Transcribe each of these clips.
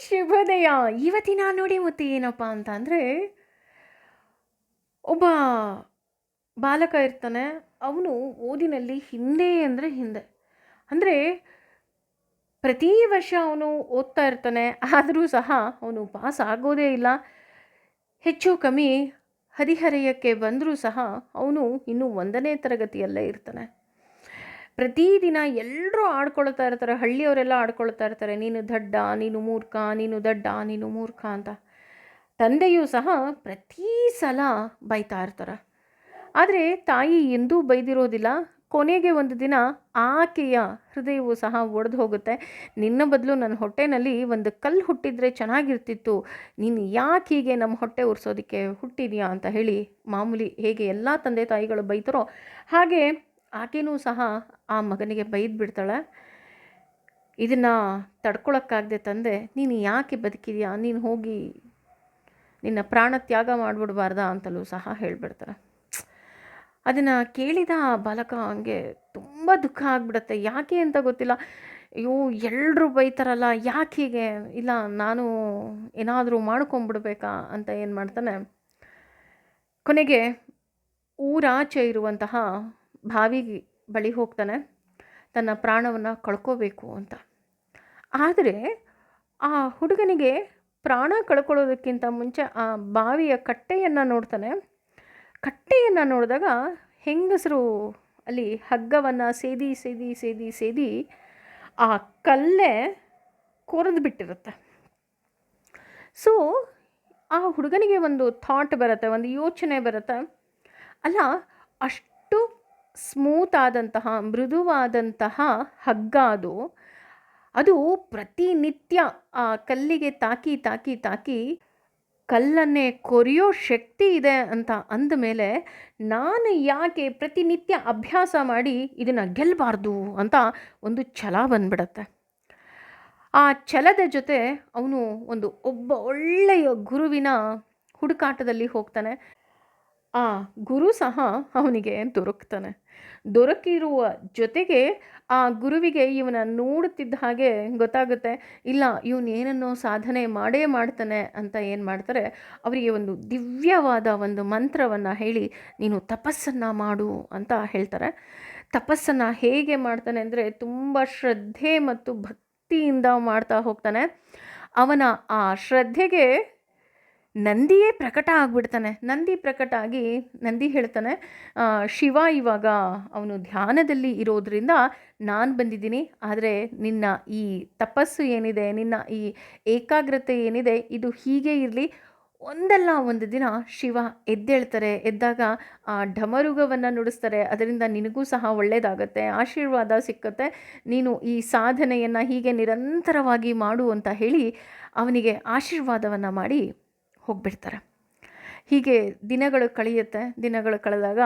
ಶುಭೋದಯ. ಇವತ್ತಿನ ನುಡಿಮುತ್ತು ಏನಪ್ಪ ಅಂತ ಅಂದರೆ, ಒಬ್ಬ ಬಾಲಕ ಇರ್ತಾನೆ. ಅವನು ಓದಿನಲ್ಲಿ ಹಿಂದೆ ಅಂದರೆ ಹಿಂದೆ. ಅಂದರೆ ಪ್ರತಿ ವರ್ಷ ಅವನು ಓದ್ತಾ ಇರ್ತಾನೆ. ಆದರೂ ಸಹ ಅವನು ಪಾಸ್ ಆಗೋದೇ ಇಲ್ಲ. ಹೆಚ್ಚು ಕಮ್ಮಿ ಹದಿಹರೆಯಕ್ಕೆ ಬಂದರೂ ಸಹ ಅವನು ಇನ್ನೂ 1ನೇ ತರಗತಿಯಲ್ಲೇ ಇರ್ತಾನೆ. ಪ್ರತಿದಿನ ಎಲ್ಲರೂ ಆಡ್ಕೊಳ್ತಾ ಇರ್ತಾರೆ. ಹಳ್ಳಿಯವರೆಲ್ಲ ಆಡ್ಕೊಳ್ತಾ ಇರ್ತಾರೆ, ನೀನು ದಡ್ಡ, ನೀನು ಮೂರ್ಖ, ನೀನು ದಡ್ಡ, ನೀನು ಮೂರ್ಖ ಅಂತ. ತಂದೆಯೂ ಸಹ ಪ್ರತಿ ಸಲ ಬೈತಾ ಇರ್ತಾರೆ. ಆದರೆ ತಾಯಿ ಎಂದೂ ಬೈದಿರೋದಿಲ್ಲ. ಕೊನೆಗೆ ಒಂದು ದಿನ ಆಕೆಯ ಹೃದಯವು ಸಹ ಒಡೆದು ಹೋಗುತ್ತೆ. ನಿನ್ನ ಬದಲು ನನ್ನ ಹೊಟ್ಟೆನಲ್ಲಿ ಒಂದು ಕಲ್ಲು ಹುಟ್ಟಿದ್ರೆ ಚೆನ್ನಾಗಿರ್ತಿತ್ತು, ನೀನು ಯಾಕೆ ಹೀಗೆ ನಮ್ಮ ಹೊಟ್ಟೆ ಉರಿಸೋದಕ್ಕೆ ಹುಟ್ಟಿದೆಯಾ ಅಂತ ಹೇಳಿ, ಮಾಮೂಲಿ ಹೇಗೆ ಎಲ್ಲ ತಂದೆ ತಾಯಿಗಳು ಬೈತಾರೋ ಹಾಗೆ ಆಕೆನೂ ಸಹ ಆ ಮಗನಿಗೆ ಬೈದು ಬಿಡ್ತಾಳೆ. ಇದನ್ನು ತಡ್ಕೊಳಕ್ಕಾಗದೆ ತಂದೆ, ನೀನು ಯಾಕೆ ಬದುಕಿದೆಯಾ, ನೀನು ಹೋಗಿ ನಿನ್ನ ಪ್ರಾಣ ತ್ಯಾಗ ಮಾಡಿಬಿಡ್ಬಾರ್ದಾ ಅಂತಲೂ ಸಹ ಹೇಳಿಬಿಡ್ತಾರೆ. ಅದನ್ನು ಕೇಳಿದ ಆ ಬಾಲಕ ಹಂಗೆ ತುಂಬ ದುಃಖ ಆಗಿಬಿಡುತ್ತೆ. ಯಾಕೆ ಅಂತ ಗೊತ್ತಿಲ್ಲ. ಅಯ್ಯೋ, ಎಲ್ಲರೂ ಬೈತಾರಲ್ಲ, ಯಾಕೆ ಹೀಗೆ, ಇಲ್ಲ ನಾನು ಏನಾದರೂ ಮಾಡ್ಕೊಂಬಿಡ್ಬೇಕಾ ಅಂತ ಏನು ಮಾಡ್ತಾನೆ, ಕೊನೆಗೆ ಊರಾಚೆ ಇರುವಂತಹ ಬಾವಿ ಬಳಿ ಹೋಗ್ತಾನೆ, ತನ್ನ ಪ್ರಾಣವನ್ನು ಕಳ್ಕೋಬೇಕು ಅಂತ. ಆದರೆ ಆ ಹುಡುಗನಿಗೆ ಪ್ರಾಣ ಕಳ್ಕೊಳ್ಳೋದಕ್ಕಿಂತ ಮುಂಚೆ ಆ ಬಾವಿಯ ಕಟ್ಟೆಯನ್ನು ನೋಡ್ತಾನೆ. ಕಟ್ಟೆಯನ್ನು ನೋಡಿದಾಗ ಹೆಂಗಸರು ಅಲ್ಲಿ ಹಗ್ಗವನ್ನು ಸೇದಿ ಸೇದಿ ಸೇದಿ ಸೇದಿ ಆ ಕಲ್ಲೇ ಕೊರೆದು ಬಿಟ್ಟಿರುತ್ತೆ. ಸೊ ಆ ಹುಡುಗನಿಗೆ ಒಂದು ಥಾಟ್ ಬರುತ್ತೆ, ಒಂದು ಯೋಚನೆ ಬರುತ್ತೆ, ಅಲ್ಲ ಅಷ್ಟು ಸ್ಮೂತ್ ಆದಂತಹ ಮೃದುವಾದಂತಹ ಹಗ್ಗ ಅದು ಪ್ರತಿನಿತ್ಯ ಆ ಕಲ್ಲಿಗೆ ತಾಕಿ ತಾಕಿ ತಾಕಿ ಕಲ್ಲನ್ನೇ ಕೊರೆಯೋ ಶಕ್ತಿ ಇದೆ ಅಂತ ಅಂದಮೇಲೆ ನಾನು ಯಾಕೆ ಪ್ರತಿನಿತ್ಯ ಅಭ್ಯಾಸ ಮಾಡಿ ಇದನ್ನು ಗೆಲ್ಲಬಾರ್ದು ಅಂತ ಒಂದು ಛಲ ಬಂದ್ಬಿಡತ್ತೆ. ಆ ಛಲದ ಜೊತೆ ಅವನು ಒಬ್ಬ ಒಳ್ಳೆಯ ಗುರುವಿನ ಹುಡುಕಾಟದಲ್ಲಿ ಹೋಗ್ತಾನೆ. ಆ ಗುರು ಸಹ ಅವನಿಗೆ ದೊರಕಿರುವ ಜೊತೆಗೆ ಆ ಗುರುವಿಗೆ ಇವನ ನೋಡುತ್ತಿದ್ದ ಹಾಗೆ ಗೊತ್ತಾಗುತ್ತೆ, ಇಲ್ಲ ಇವನು ಏನನ್ನೋ ಸಾಧನೆ ಮಾಡೇ ಮಾಡ್ತಾನೆ ಅಂತ ಏನು ಮಾಡ್ತಾರೆ, ಅವರಿಗೆ ಒಂದು ದಿವ್ಯವಾದ ಒಂದು ಮಂತ್ರವನ್ನು ಹೇಳಿ ನೀನು ತಪಸ್ಸನ್ನು ಮಾಡು ಅಂತ ಹೇಳ್ತಾರೆ. ತಪಸ್ಸನ್ನು ಹೇಗೆ ಮಾಡ್ತಾನೆ ಅಂದರೆ ತುಂಬ ಶ್ರದ್ಧೆ ಮತ್ತು ಭಕ್ತಿಯಿಂದ ಮಾಡ್ತಾ ಹೋಗ್ತಾನೆ. ಅವನ ಆ ಶ್ರದ್ಧೆಗೆ ನಂದಿಯೇ ಪ್ರಕಟ ಆಗಿಬಿಡ್ತಾನೆ. ನಂದಿ ಪ್ರಕಟ ಆಗಿ ನಂದಿ ಹೇಳ್ತಾನೆ, ಶಿವ ಇವಾಗ ಅವನು ಧ್ಯಾನದಲ್ಲಿ ಇರೋದ್ರಿಂದ ನಾನು ಬಂದಿದ್ದೀನಿ, ಆದರೆ ನಿನ್ನ ಈ ತಪಸ್ಸು ಏನಿದೆ, ನಿನ್ನ ಈ ಏಕಾಗ್ರತೆ ಏನಿದೆ, ಇದು ಹೀಗೆ ಇರಲಿ. ಒಂದಲ್ಲ ಒಂದು ದಿನ ಶಿವ ಎದ್ದಾಗ ಆ ಢಮರುಗವನ್ನು ನುಡಿಸ್ತಾರೆ. ಅದರಿಂದ ನಿನಗೂ ಸಹ ಒಳ್ಳೆಯದಾಗತ್ತೆ, ಆಶೀರ್ವಾದ ಸಿಕ್ಕತ್ತೆ, ನೀನು ಈ ಸಾಧನೆಯನ್ನು ಹೀಗೆ ನಿರಂತರವಾಗಿ ಮಾಡು ಅಂತ ಹೇಳಿ ಅವನಿಗೆ ಆಶೀರ್ವಾದವನ್ನು ಮಾಡಿ ಹೋಗ್ಬಿಡ್ತಾರೆ. ಹೀಗೆ ದಿನಗಳು ಕಳೆದಾಗ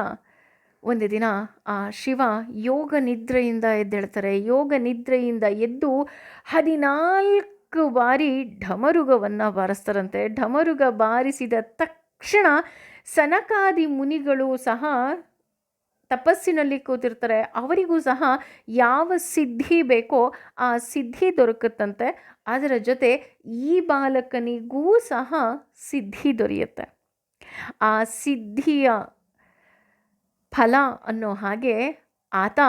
ಒಂದು ದಿನ ಆ ಶಿವ ಯೋಗ ನಿದ್ರೆಯಿಂದ ಎದ್ದೇಳ್ತಾರೆ. ಯೋಗ ನಿದ್ರೆಯಿಂದ ಎದ್ದು 14 ಬಾರಿ ಢಮರುಗವನ್ನು ಬಾರಿಸ್ತಾರಂತೆ. ಢಮರುಗ ಬಾರಿಸಿದ ತಕ್ಷಣ ಸನಕಾದಿ ಮುನಿಗಳು ಸಹ ತಪಸ್ಸಿನಲ್ಲಿ ಕೂತಿರ್ತಾರೆ. ಅವರಿಗೂ ಸಹ ಯಾವ ಸಿದ್ಧಿ ಬೇಕೋ ಆ ಸಿದ್ಧಿ ದೊರಕುತ್ತಂತೆ. ಅದರ ಜೊತೆ ಈ ಬಾಲಕನಿಗೂ ಸಹ ಸಿದ್ಧಿ ದೊರೆಯುತ್ತೆ. ಆ ಸಿದ್ಧಿಯ ಫಲ ಅನ್ನೋ ಹಾಗೆ ಆತ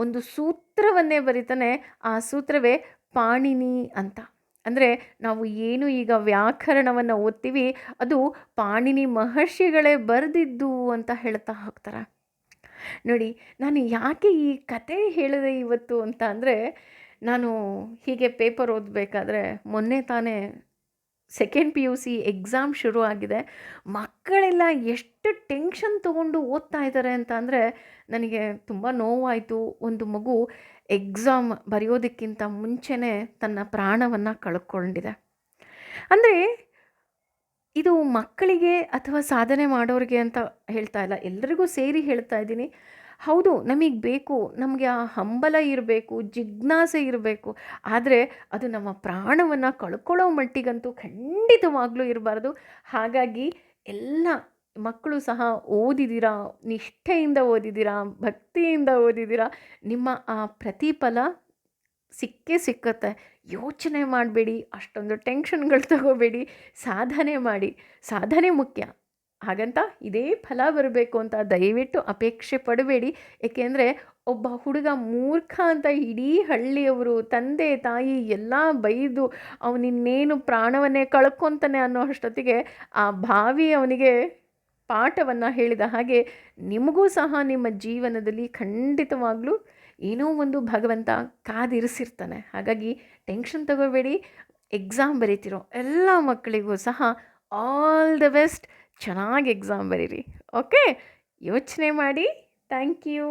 ಒಂದು ಸೂತ್ರವನ್ನೇ ಬರೀತಾನೆ. ಆ ಸೂತ್ರವೇ ಪಾಣಿನಿ ಅಂತ. ಅಂದರೆ ನಾವು ಏನು ಈಗ ವ್ಯಾಕರಣವನ್ನು ಓದ್ತೀವಿ, ಅದು ಪಾಣಿನಿ ಮಹರ್ಷಿಗಳೇ ಬರೆದಿದ್ದು ಅಂತ ಹೇಳ್ತಾ ಹೋಗ್ತಾರೆ. ನೋಡಿ, ನಾನು ಯಾಕೆ ಈ ಕತೆ ಹೇಳಿದೆ ಇವತ್ತು ಅಂತ ಅಂದರೆ, ನಾನು ಹೀಗೆ ಪೇಪರ್ ಓದಬೇಕಾದ್ರೆ ಮೊನ್ನೆ ತಾನೇ ಸೆಕೆಂಡ್ PUC ಎಕ್ಸಾಮ್ ಶುರು ಆಗಿದೆ. ಮಕ್ಕಳೆಲ್ಲ ಎಷ್ಟು ಟೆನ್ಷನ್ ತೊಗೊಂಡು ಓದ್ತಾ ಇದ್ದಾರೆ ಅಂತ ಅಂದರೆ ನನಗೆ ತುಂಬ ನೋವಾಯಿತು. ಒಂದು ಮಗು ಎಕ್ಸಾಮ್ ಬರೆಯೋದಕ್ಕಿಂತ ಮುಂಚೆನೇ ತನ್ನ ಪ್ರಾಣವನ್ನು ಕಳ್ಕೊಂಡಿದೆ. ಅಂದರೆ ಇದು ಮಕ್ಕಳಿಗೆ ಅಥವಾ ಸಾಧನೆ ಮಾಡೋರಿಗೆ ಅಂತ ಹೇಳ್ತಾ ಇಲ್ಲ, ಎಲ್ಲರಿಗೂ ಸೇರಿ ಹೇಳ್ತಾ ಇದ್ದೀನಿ. ಹೌದು, ನಮಗೆ ಬೇಕು, ನಮಗೆ ಆ ಹಂಬಲ ಇರಬೇಕು, ಜಿಜ್ಞಾಸೆ ಇರಬೇಕು, ಆದರೆ ಅದು ನಮ್ಮ ಪ್ರಾಣವನ್ನು ಕಳ್ಕೊಳ್ಳೋ ಮಟ್ಟಿಗಂತೂ ಖಂಡಿತವಾಗ್ಲೂ ಇರಬಾರ್ದು. ಹಾಗಾಗಿ ಎಲ್ಲ ಮಕ್ಕಳು ಸಹ ಓದಿದ್ದೀರಾ, ನಿಷ್ಠೆಯಿಂದ ಓದಿದ್ದೀರಾ, ಭಕ್ತಿಯಿಂದ ಓದಿದ್ದೀರಾ, ನಿಮ್ಮ ಆ ಪ್ರತಿಫಲ ಸಿಕ್ಕೇ ಸಿಕ್ಕತ್ತೆ. ಯೋಚನೆ ಮಾಡಬೇಡಿ, ಅಷ್ಟೊಂದು ಟೆನ್ಷನ್‌ಗಳು ತಗೋಬೇಡಿ, ಸಾಧನೆ ಮಾಡಿ. ಸಾಧನೆ ಮುಖ್ಯ. ಹಾಗಂತ ಇದೇ ಫಲ ಬರಬೇಕು ಅಂತ ದಯವಿಟ್ಟು ಅಪೇಕ್ಷೆ ಪಡಬೇಡಿ. ಏಕೆಂದರೆ ಒಬ್ಬ ಹುಡುಗ ಮೂರ್ಖ ಅಂತ ಇಡೀ ಹಳ್ಳಿಯವರು, ತಂದೆ ತಾಯಿ ಎಲ್ಲ ಬೈದು ಅವನಿನ್ನೇನು ಪ್ರಾಣವನ್ನೇ ಕಳ್ಕೊತಾನೆ ಅನ್ನೋ ಅಷ್ಟೊತ್ತಿಗೆ ಆ ಭಾವಿ ಅವನಿಗೆ ಪಾಠವನ್ನು ಹೇಳಿದ ಹಾಗೆ ನಿಮಗೂ ಸಹ ನಿಮ್ಮ ಜೀವನದಲ್ಲಿ ಖಂಡಿತವಾಗ್ಲೂ ಏನೋ ಒಂದು ಭಗವಂತ ಕಾದಿರಿಸಿರ್ತಾನೆ. ಹಾಗಾಗಿ ಟೆನ್ಷನ್ ತಗೋಬೇಡಿ. ಎಕ್ಸಾಮ್ ಬರೀತಿರೋ ಎಲ್ಲ ಮಕ್ಕಳಿಗೂ ಸಹ ಆಲ್ ದ ಬೆಸ್ಟ್. ಚೆನ್ನಾಗಿ ಎಕ್ಸಾಮ್ ಬರೀರಿ. ಓಕೆ, ಯೋಚನೆ ಮಾಡಿ. Thank you.